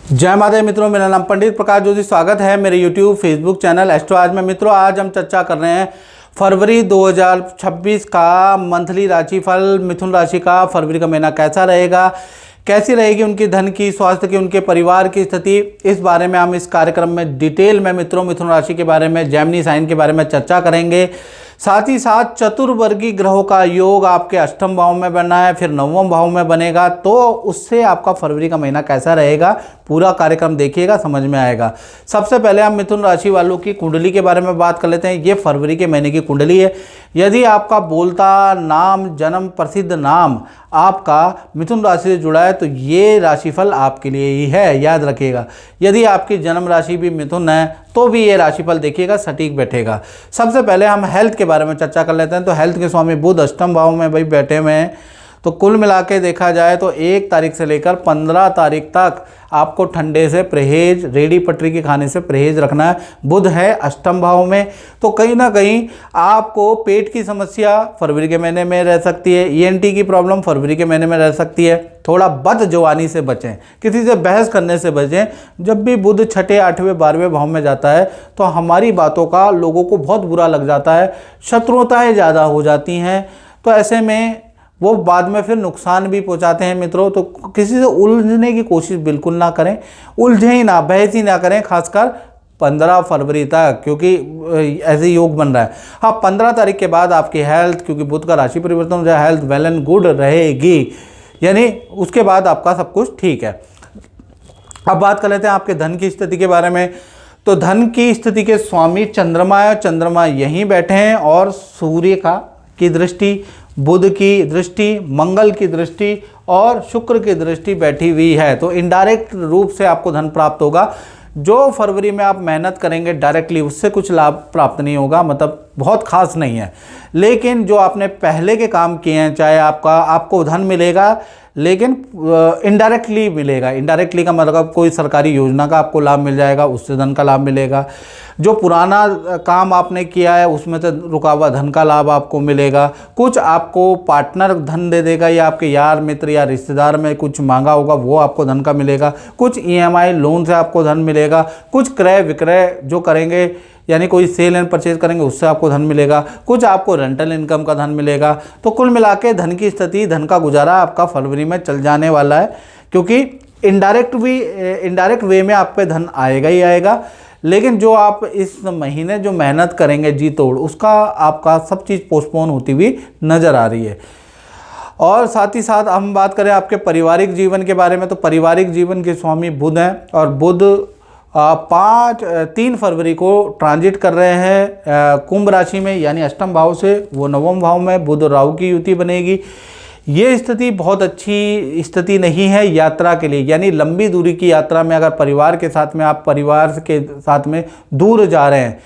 जय माता मित्रों, मेरा नाम पंडित प्रकाश ज्योति। स्वागत है मेरे YouTube फेसबुक चैनल एस्ट्रो आज में। मित्रों, आज हम चर्चा कर रहे हैं फरवरी 2026 का मंथली राशिफल। मिथुन राशि का फरवरी का महीना कैसा रहेगा, कैसी रहेगी उनकी धन की, स्वास्थ्य की, उनके परिवार की स्थिति, इस बारे में हम इस कार्यक्रम में डिटेल में मित्रों मिथुन राशि के बारे में, जेमिनी साइन के बारे में चर्चा करेंगे। साथ ही साथ चतुर्वर्गी ग्रहों का योग आपके अष्टम भाव में बनना है, फिर नवम भाव में बनेगा, तो उससे आपका फरवरी का महीना कैसा रहेगा, पूरा कार्यक्रम देखिएगा, समझ में आएगा। सबसे पहले हम मिथुन राशि वालों की कुंडली के बारे में बात कर लेते हैं। ये फरवरी के महीने की कुंडली है। यदि आपका बोलता नाम, जन्म प्रसिद्ध नाम आपका मिथुन राशि से जुड़ा है तो ये राशिफल आपके लिए ही है, याद रखिएगा। यदि आपकी जन्म राशि भी मिथुन है तो भी ये राशिफल देखिएगा, सटीक बैठेगा। सबसे पहले हम हेल्थ के बारे में चर्चा कर लेते हैं। तो हेल्थ के स्वामी बुध अष्टम भाव में भाई बैठे हुए हैं। तो कुल मिला के देखा जाए तो 1 तारीख से लेकर 15 तारीख तक आपको ठंडे से परहेज, रेडी पटरी के खाने से परहेज रखना है। बुध है अष्टम भाव में, तो कहीं ना कहीं आपको पेट की समस्या फरवरी के महीने में रह सकती है, ENT की प्रॉब्लम फरवरी के महीने में रह सकती है। थोड़ा बदजवानी से बचें, किसी से बहस करने से बचें। जब भी बुध 6, 8वें, 12वें भाव में जाता है तो हमारी बातों का लोगों को बहुत बुरा लग जाता है, शत्रुताएँ ज़्यादा हो जाती हैं। तो ऐसे में वो बाद में फिर नुकसान भी पहुंचाते हैं मित्रों। तो किसी से उलझने की कोशिश बिल्कुल ना करें, उलझे ही ना, बहस ही ना करें, खासकर 15 फरवरी तक, क्योंकि ऐसे योग बन रहा है। हाँ, 15 तारीख के बाद आपकी हेल्थ, क्योंकि बुध का राशि परिवर्तन हो जाए, हेल्थ वेल एंड गुड रहेगी, यानी उसके बाद आपका सब कुछ ठीक है। अब बात कर लेते हैं आपके धन की स्थिति के बारे में। तो धन की स्थिति के स्वामी चंद्रमा है, चंद्रमा यहीं बैठे हैं और सूर्य की दृष्टि, बुध की दृष्टि, मंगल की दृष्टि और शुक्र की दृष्टि बैठी हुई है। तो इनडायरेक्ट रूप से आपको धन प्राप्त होगा। जो फरवरी में आप मेहनत करेंगे डायरेक्टली, उससे कुछ लाभ प्राप्त नहीं होगा, मतलब बहुत खास नहीं है। लेकिन जो आपने पहले के काम किए हैं, चाहे आपको धन मिलेगा, लेकिन इनडायरेक्टली मिलेगा। इनडायरेक्टली का मतलब कोई सरकारी योजना का आपको लाभ मिल जाएगा, उससे धन का लाभ मिलेगा। जो पुराना काम आपने किया है उसमें से रुका हुआ धन का लाभ आपको मिलेगा। कुछ आपको पार्टनर धन दे देगा, या आपके यार मित्र या रिश्तेदार में कुछ मांगा होगा वो आपको धन का मिलेगा। कुछ EMI लोन से आपको धन मिलेगा। कुछ क्रय विक्रय जो करेंगे, यानी कोई सेल एंड परचेज करेंगे, उससे आपको धन मिलेगा। कुछ आपको रेंटल इनकम का धन मिलेगा। तो कुल मिला के धन की स्थिति, धन का गुजारा आपका फरवरी में चल जाने वाला है, क्योंकि इनडायरेक्ट वे में आप पे धन आएगा ही आएगा। लेकिन जो आप इस महीने जो मेहनत करेंगे जी तोड़, उसका आपका सब चीज़ पोस्टपोन होती हुई नज़र आ रही है। और साथ ही साथ हम बात करें आपके पारिवारिक जीवन के बारे में। तो पारिवारिक जीवन के स्वामी बुध हैं और बुध 3 फरवरी को ट्रांजिट कर रहे हैं कुंभ राशि में, यानी अष्टम भाव से वो नवम भाव में बुध राहु की युति बनेगी। ये स्थिति बहुत अच्छी स्थिति नहीं है यात्रा के लिए, यानी लंबी दूरी की यात्रा में अगर परिवार के साथ में, आप परिवार के साथ में दूर जा रहे हैं,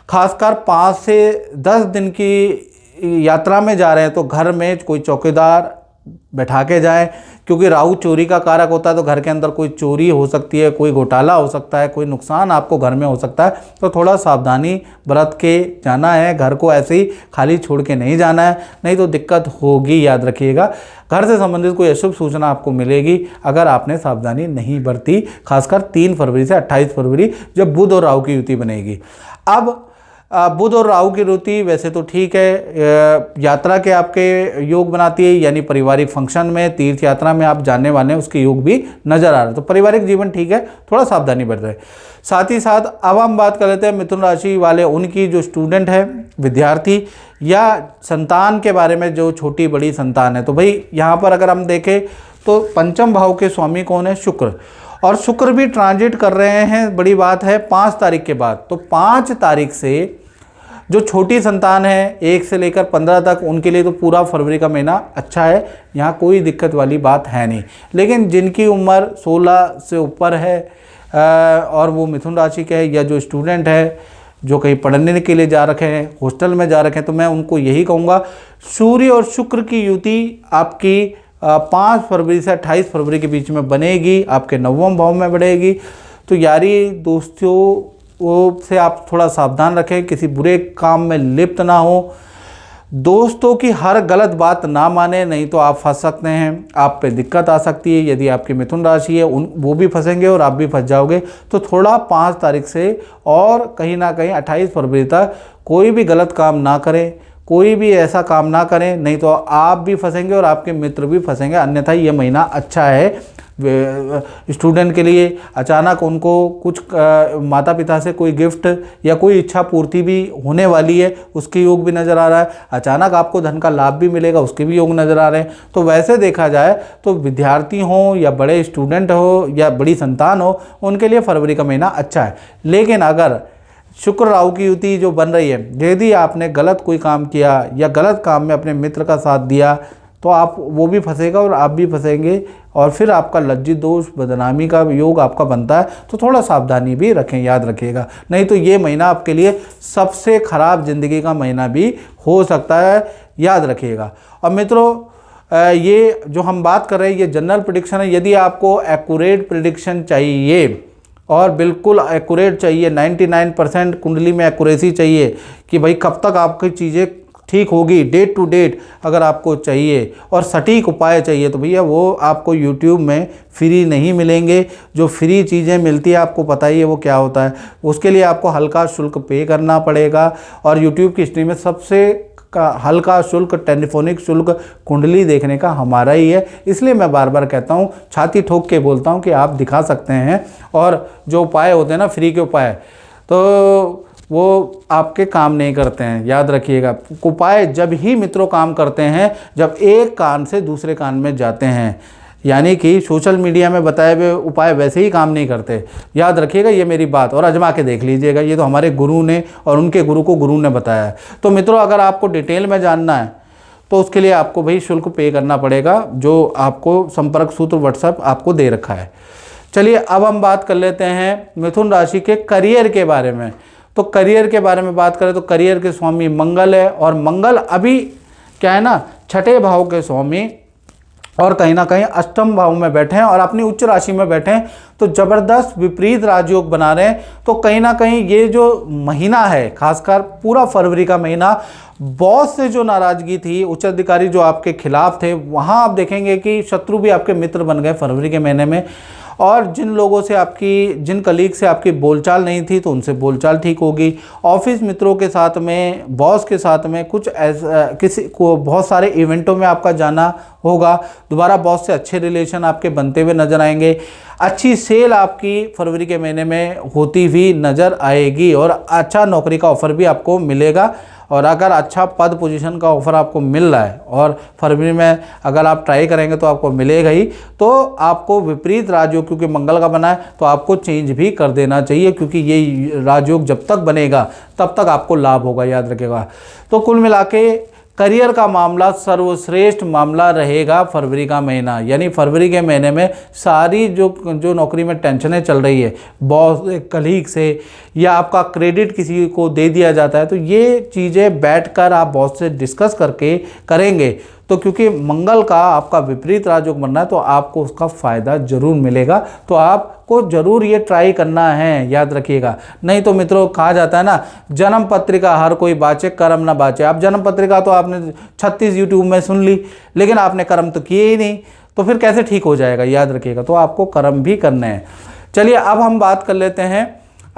खासकर 5 से 10 दिन की यात्रा में जा रहे हैं, तो घर में कोई चौकीदार बैठा के जाएं, क्योंकि राहु चोरी का कारक होता है। तो घर के अंदर कोई चोरी हो सकती है, कोई घोटाला हो सकता है, कोई नुकसान आपको घर में हो सकता है। तो थोड़ा सावधानी बरत के जाना है, घर को ऐसे ही खाली छोड़ के नहीं जाना है, नहीं तो दिक्कत होगी, याद रखिएगा। घर से संबंधित कोई अशुभ सूचना आपको मिलेगी अगर आपने सावधानी नहीं बरती, खासकर 3 फरवरी से 28 फरवरी जब बुध और राहु की युति बनेगी। अब बुध और राहु की युति वैसे तो ठीक है, यात्रा के आपके योग बनाती है, यानी पारिवारिक फंक्शन में, तीर्थ यात्रा में आप जाने वाले हैं, उसके योग भी नजर आ रहे हैं। तो पारिवारिक जीवन ठीक है, थोड़ा सावधानी बरत रहे। साथ ही साथ अब हम बात कर लेते हैं मिथुन राशि वाले, उनकी जो स्टूडेंट है, विद्यार्थी या संतान के बारे में, जो छोटी बड़ी संतान है। तो भाई यहाँ पर अगर हम देखें तो पंचम भाव के स्वामी कौन है? शुक्र। और शुक्र भी ट्रांजिट कर रहे हैं, बड़ी बात है, 5 तारीख के बाद। तो 5 तारीख से जो छोटी संतान है 1 से लेकर 15 तक, उनके लिए तो पूरा फरवरी का महीना अच्छा है, यहाँ कोई दिक्कत वाली बात है नहीं। लेकिन जिनकी उम्र 16 से ऊपर है और वो मिथुन राशि के है, या जो स्टूडेंट है जो कहीं पढ़ने के लिए जा रखे हैं, हॉस्टल में जा रखे हैं, तो मैं उनको यही कहूँगा, सूर्य और शुक्र की युति आपकी 5 फरवरी से 28 फरवरी के बीच में बनेगी, आपके नवम भाव में बढ़ेगी। तो यारी दोस्तों से आप थोड़ा सावधान रखें, किसी बुरे काम में लिप्त ना हो। दोस्तों की हर गलत बात ना माने, नहीं तो आप फंस सकते हैं, आप पे दिक्कत आ सकती है। यदि आपकी मिथुन राशि है वो भी फंसेंगे और आप भी फंस जाओगे। तो थोड़ा 5 तारीख से और कहीं ना कहीं 28 फरवरी तक कोई भी गलत काम ना करें, कोई भी ऐसा काम ना करें, नहीं तो आप भी फंसेंगे और आपके मित्र भी फंसेंगे। अन्यथा ये महीना अच्छा है स्टूडेंट के लिए। अचानक उनको कुछ माता पिता से कोई गिफ्ट या कोई इच्छा पूर्ति भी होने वाली है, उसके योग भी नज़र आ रहा है। अचानक आपको धन का लाभ भी मिलेगा, उसके भी योग नज़र आ रहे हैं। तो वैसे देखा जाए तो विद्यार्थी हो या बड़े स्टूडेंट हो या बड़ी संतान हो, उनके लिए फरवरी का महीना अच्छा है। लेकिन अगर शुक्र राहु की युति जो बन रही है, यदि आपने गलत कोई काम किया या गलत काम में अपने मित्र का साथ दिया तो आप वो भी फंसेगा और आप भी फंसेंगे, और फिर आपका लज्जित दोष बदनामी का योग आपका बनता है। तो थोड़ा सावधानी भी रखें, याद रखिएगा, नहीं तो ये महीना आपके लिए सबसे खराब जिंदगी का महीना भी हो सकता है, याद रखिएगा। और मित्रों ये जो हम बात कर रहे हैं ये जनरल प्रेडिक्शन है। यदि आपको एक्यूरेट प्रेडिक्शन चाहिए और बिल्कुल एक्यूरेट चाहिए, 99% कुंडली में एक्यूरेसी चाहिए कि भाई कब तक आपकी चीज़ें ठीक होगी, डेट टू डेट अगर आपको चाहिए और सटीक उपाय चाहिए, तो भैया वो आपको YouTube में फ्री नहीं मिलेंगे। जो फ्री चीज़ें मिलती है आपको पता ही है वो क्या होता है, उसके लिए आपको हल्का शुल्क पे करना पड़ेगा। और YouTube की हिस्ट्री में सबसे हल्का शुल्क, टेलीफोनिक शुल्क कुंडली देखने का हमारा ही है। इसलिए मैं बार बार कहता हूँ, छाती ठोक के बोलता हूँ कि आप दिखा सकते हैं। और जो उपाय होते हैं ना फ्री के उपाय, तो वो आपके काम नहीं करते हैं, याद रखिएगा। उपाय जब ही मित्रों काम करते हैं जब एक कान से दूसरे कान में जाते हैं, यानी कि सोशल मीडिया में बताए हुए उपाय वैसे ही काम नहीं करते, याद रखिएगा ये मेरी बात। और आजमा के देख लीजिएगा, ये तो हमारे गुरु ने और उनके गुरु को गुरु ने बताया है। तो मित्रों अगर आपको डिटेल में जानना है तो उसके लिए आपको भाई शुल्क पे करना पड़ेगा, जो आपको संपर्क सूत्र व्हाट्सएप आपको दे रखा है। चलिए अब हम बात कर लेते हैं मिथुन राशि के करियर के बारे में। तो करियर के बारे में बात करें तो करियर के स्वामी मंगल है, और मंगल अभी क्या है ना 6ठे भाव के स्वामी और कहीं ना कहीं अष्टम भाव में बैठे हैं और अपनी उच्च राशि में बैठे हैं। तो जबरदस्त विपरीत राजयोग बना रहे हैं। तो कहीं ना कहीं ये जो महीना है, खासकर पूरा फरवरी का महीना, बॉस से जो नाराजगी थी, उच्च अधिकारी जो आपके खिलाफ थे, वहाँ आप देखेंगे कि शत्रु भी आपके मित्र बन गए फरवरी के महीने में। और जिन लोगों से जिन कलीग से आपकी बोलचाल नहीं थी तो उनसे बोलचाल ठीक होगी। ऑफिस मित्रों के साथ में, बॉस के साथ में कुछ किसी को बहुत सारे इवेंटों में आपका जाना होगा। दोबारा बॉस से अच्छे रिलेशन आपके बनते हुए नजर आएंगे। अच्छी सेल आपकी फरवरी के महीने में होती हुई नज़र आएगी और अच्छा नौकरी का ऑफर भी आपको मिलेगा। और अगर अच्छा पद पोजीशन का ऑफर आपको मिल रहा है और फरवरी में अगर आप ट्राई करेंगे तो आपको मिलेगा ही। तो आपको विपरीत राजयोग क्योंकि मंगल का बना है तो आपको चेंज भी कर देना चाहिए, क्योंकि ये राजयोग जब तक बनेगा तब तक आपको लाभ होगा, याद रखेगा। तो कुल मिला के करियर का मामला सर्वश्रेष्ठ मामला रहेगा फरवरी का महीना। यानी फरवरी के महीने में सारी जो नौकरी में टेंशनें चल रही है, बॉस कलीग से या आपका क्रेडिट किसी को दे दिया जाता है, तो ये चीज़ें बैठकर आप बॉस से डिस्कस करके करेंगे तो क्योंकि मंगल का आपका विपरीत राजयोग बनना है तो आपको उसका फ़ायदा जरूर मिलेगा। तो आपको ज़रूर ये ट्राई करना है, याद रखिएगा। नहीं तो मित्रों कहा जाता है ना, जन्म पत्रिका हर कोई बाचे कर्म ना बाचे। आप जन्म पत्रिका तो आपने 36 यूट्यूब में सुन ली, लेकिन आपने कर्म तो किए ही नहीं, तो फिर कैसे ठीक हो जाएगा, याद रखिएगा। तो आपको कर्म भी करने हैं। चलिए अब हम बात कर लेते हैं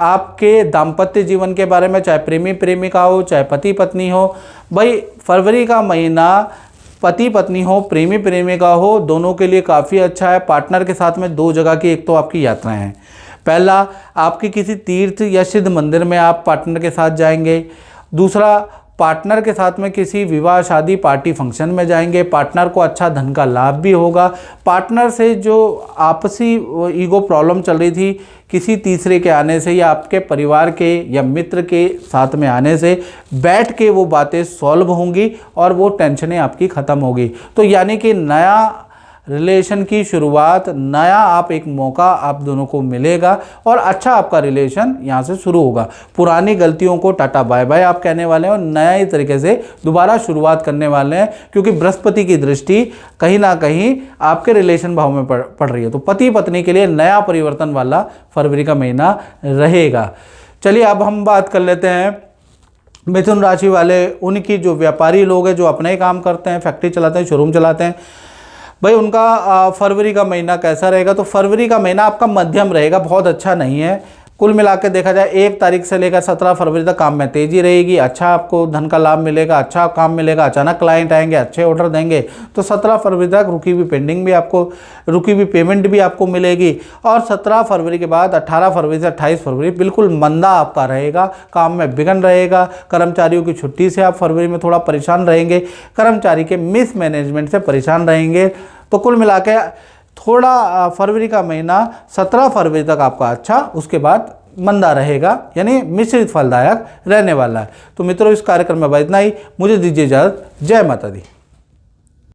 आपके दाम्पत्य जीवन के बारे में, चाहे प्रेमी प्रेमिका हो, चाहे पति पत्नी हो। भाई फरवरी का महीना पति पत्नी हो, प्रेमी प्रेमिका हो, दोनों के लिए काफ़ी अच्छा है। पार्टनर के साथ में 2 जगह की एक तो आपकी यात्राएं हैं। पहला, आपकी किसी तीर्थ या सिद्ध मंदिर में आप पार्टनर के साथ जाएंगे। दूसरा, पार्टनर के साथ में किसी विवाह शादी पार्टी फंक्शन में जाएंगे। पार्टनर को अच्छा धन का लाभ भी होगा। पार्टनर से जो आपसी ईगो प्रॉब्लम चल रही थी, किसी तीसरे के आने से या आपके परिवार के या मित्र के साथ में आने से बैठ के वो बातें सॉल्व होंगी और वो टेंशनें आपकी ख़त्म होगी। तो यानी कि नया रिलेशन की शुरुआत, नया आप एक मौका आप दोनों को मिलेगा और अच्छा आपका रिलेशन यहाँ से शुरू होगा। पुरानी गलतियों को टाटा बाय बाय आप कहने वाले हैं और नए तरीके से दोबारा शुरुआत करने वाले हैं, क्योंकि बृहस्पति की दृष्टि कहीं ना कहीं आपके रिलेशन भाव में पड़ रही है। तो पति पत्नी के लिए नया परिवर्तन वाला फरवरी का महीना रहेगा। चलिए अब हम बात कर लेते हैं मिथुन राशि वाले, उनकी जो व्यापारी लोग हैं, जो अपने ही काम करते हैं, फैक्ट्री चलाते हैं, शोरूम चलाते हैं, भाई उनका फरवरी का महीना कैसा रहेगा? तो फरवरी का महीना आपका मध्यम रहेगा, बहुत अच्छा नहीं है। कुल मिला के देखा जाए 1 तारीख से लेकर 17 फरवरी तक काम में तेज़ी रहेगी, अच्छा आपको धन का लाभ मिलेगा, अच्छा काम मिलेगा, अचानक क्लाइंट आएंगे, अच्छे ऑर्डर देंगे। तो 17 फरवरी तक रुकी हुई पेंडिंग भी आपको, रुकी हुई पेमेंट भी आपको मिलेगी। और 17 फरवरी के बाद 18 फरवरी से 28 फरवरी बिल्कुल मंदा आपका रहेगा, काम में विघ्न रहेगा। कर्मचारियों की छुट्टी से आप फरवरी में थोड़ा परेशान रहेंगे, कर्मचारी के मिसमैनेजमेंट से परेशान रहेंगे। तो कुल मिला के थोड़ा फरवरी का महीना 17 फरवरी तक आपका अच्छा, उसके बाद मंदा रहेगा, यानी मिश्रित फलदायक रहने वाला है। तो मित्रों, इस कार्यक्रम में इतना ही। मुझे दीजिए इजाज़त। जय माता दी।